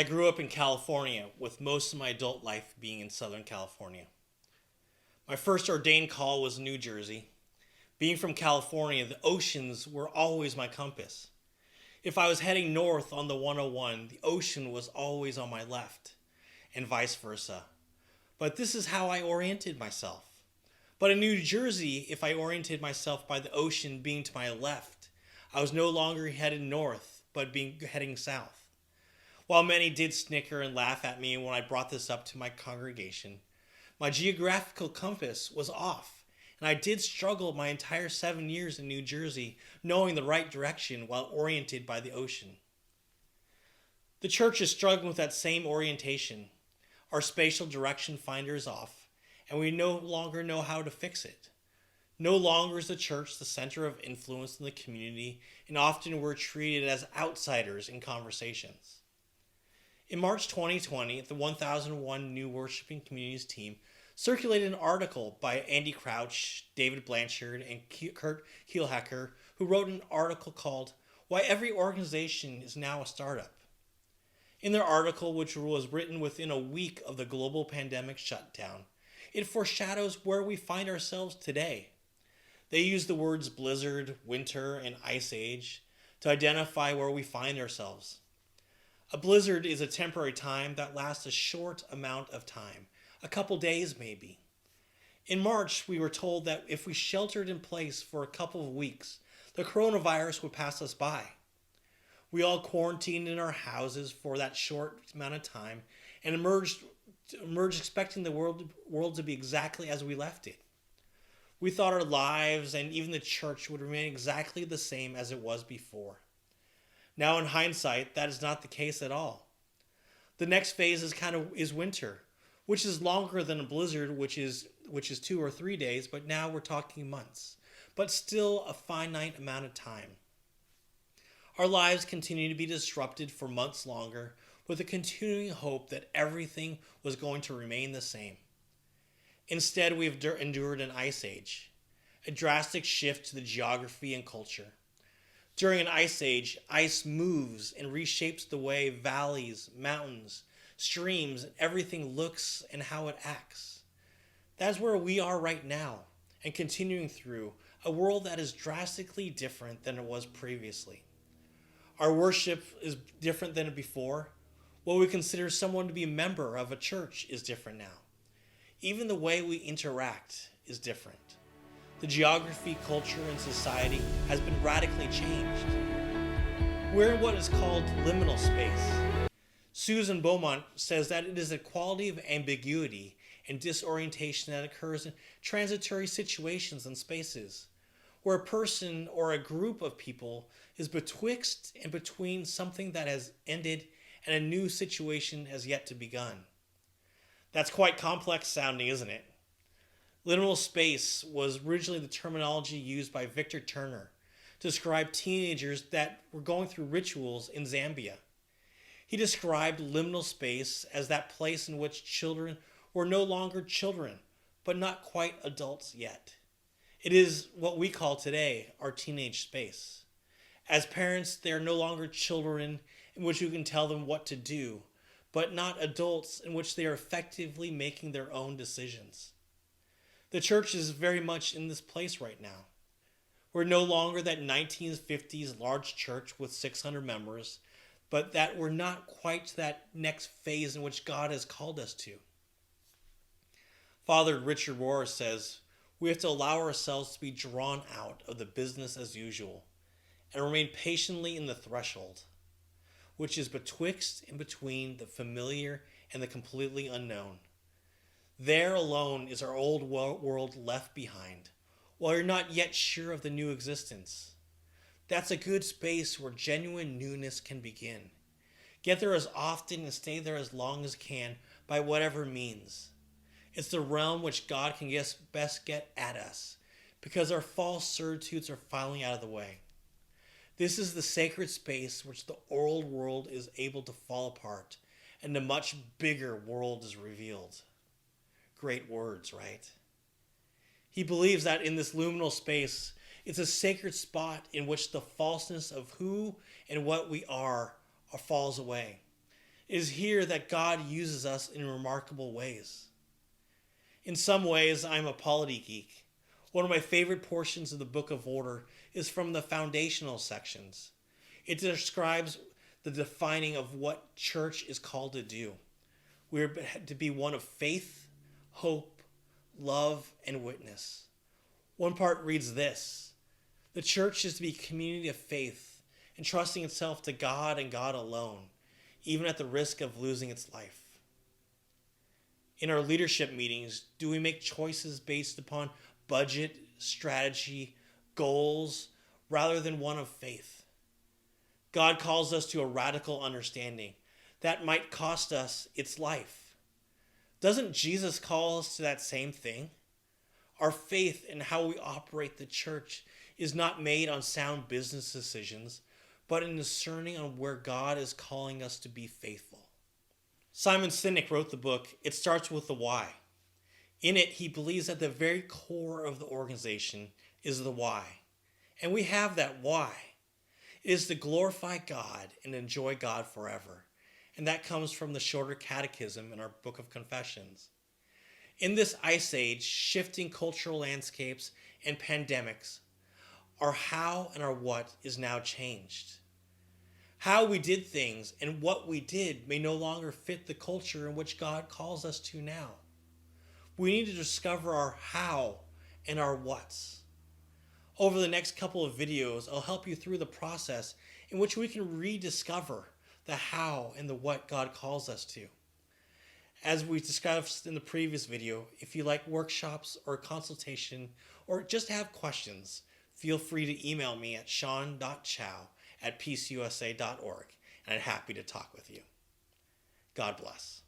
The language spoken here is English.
I grew up in California, with most of my adult life being in Southern California. My first ordained call was New Jersey. Being from California, the oceans were always my compass. If I was heading north on the 101, the ocean was always on my left, and vice versa. But this is how I oriented myself. But in New Jersey, if I oriented myself by the ocean being to my left, I was no longer headed north, but heading south. While many did snicker and laugh at me when I brought this up to my congregation, my geographical compass was off, and I did struggle my entire 7 years in New Jersey knowing the right direction while oriented by the ocean. The church is struggling with that same orientation. Our spatial direction finder is off, and we no longer know how to fix it. No longer is the church the center of influence in the community, and often we're treated as outsiders in conversations. In March 2020, the 1001 New Worshiping Communities team circulated an article by Andy Crouch, David Blanchard, and Kurt Kielhacker, who wrote an article called "Why Every Organization is Now a Startup." In their article, which was written within a week of the global pandemic shutdown, it foreshadows where we find ourselves today. They use the words blizzard, winter, and ice age to identify where we find ourselves. A blizzard is a temporary time that lasts a short amount of time, a couple days maybe. In March, we were told that if we sheltered in place for a couple of weeks, the coronavirus would pass us by. We all quarantined in our houses for that short amount of time and emerged expecting the world to be exactly as we left it. We thought our lives and even the church would remain exactly the same as it was before. Now in hindsight, that is not the case at all. The next phase is winter, which is longer than a blizzard, which is 2 or 3 days, but now we're talking months, but still a finite amount of time. Our lives continue to be disrupted for months longer, with a continuing hope that everything was going to remain the same. Instead, we've endured an ice age, a drastic shift to the geography and culture. During an ice age, ice moves and reshapes the way valleys, mountains, streams, and everything looks and how it acts. That's where we are right now, and continuing through a world that is drastically different than it was previously. Our worship is different than before. What we consider someone to be a member of a church is different now. Even the way we interact is different. The geography, culture, and society has been radically changed. We're in what is called liminal space. Susan Beaumont says that it is a quality of ambiguity and disorientation that occurs in transitory situations and spaces, where a person or a group of people is betwixt and between something that has ended and a new situation has yet to begun. That's quite complex sounding, isn't it? Liminal space was originally the terminology used by Victor Turner to describe teenagers that were going through rituals in Zambia. He described liminal space as that place in which children were no longer children, but not quite adults yet. It is what we call today our teenage space. As parents, they are no longer children in which you can tell them what to do, but not adults in which they are effectively making their own decisions. The church is very much in this place right now. We're no longer that 1950s large church with 600 members, but that we're not quite to that next phase in which God has called us to. Father Richard Rohr says, we have to allow ourselves to be drawn out of the business as usual and remain patiently in the threshold, which is betwixt and between the familiar and the completely unknown. There alone is our old world left behind, while you're not yet sure of the new existence. That's a good space where genuine newness can begin. Get there as often and stay there as long as you can by whatever means. It's the realm which God can best get at us, because our false certitudes are finally out of the way. This is the sacred space which the old world is able to fall apart, and the much bigger world is revealed. Great words, right? He believes that in this liminal space, it's a sacred spot in which the falseness of who and what we are falls away. It is here that God uses us in remarkable ways. In some ways, I'm a polity geek. One of my favorite portions of the Book of Order is from the foundational sections. It describes the defining of what church is called to do. We are to be one of faith, hope, love, and witness. One part reads this: the church is to be a community of faith, entrusting itself to God and God alone, even at the risk of losing its life. In our leadership meetings, do we make choices based upon budget, strategy, goals, rather than one of faith? God calls us to a radical understanding that might cost us its life. Doesn't Jesus call us to that same thing? Our faith in how we operate the church is not made on sound business decisions, but in discerning on where God is calling us to be faithful. Simon Sinek wrote the book, It Starts With the Why. In it, he believes that the very core of the organization is the why. And we have that why. It is to glorify God and enjoy God forever. And that comes from the shorter catechism in our Book of Confessions. In this ice age, shifting cultural landscapes and pandemics, our how and our what is now changed. How we did things and what we did may no longer fit the culture in which God calls us to now. We need to discover our how and our what's. Over the next couple of videos, I'll help you through the process in which we can rediscover the how and the what God calls us to. As we discussed in the previous video, if you like workshops or consultation or just have questions, feel free to email me at sean.chow@peaceusa.org, and I'm happy to talk with you. God bless.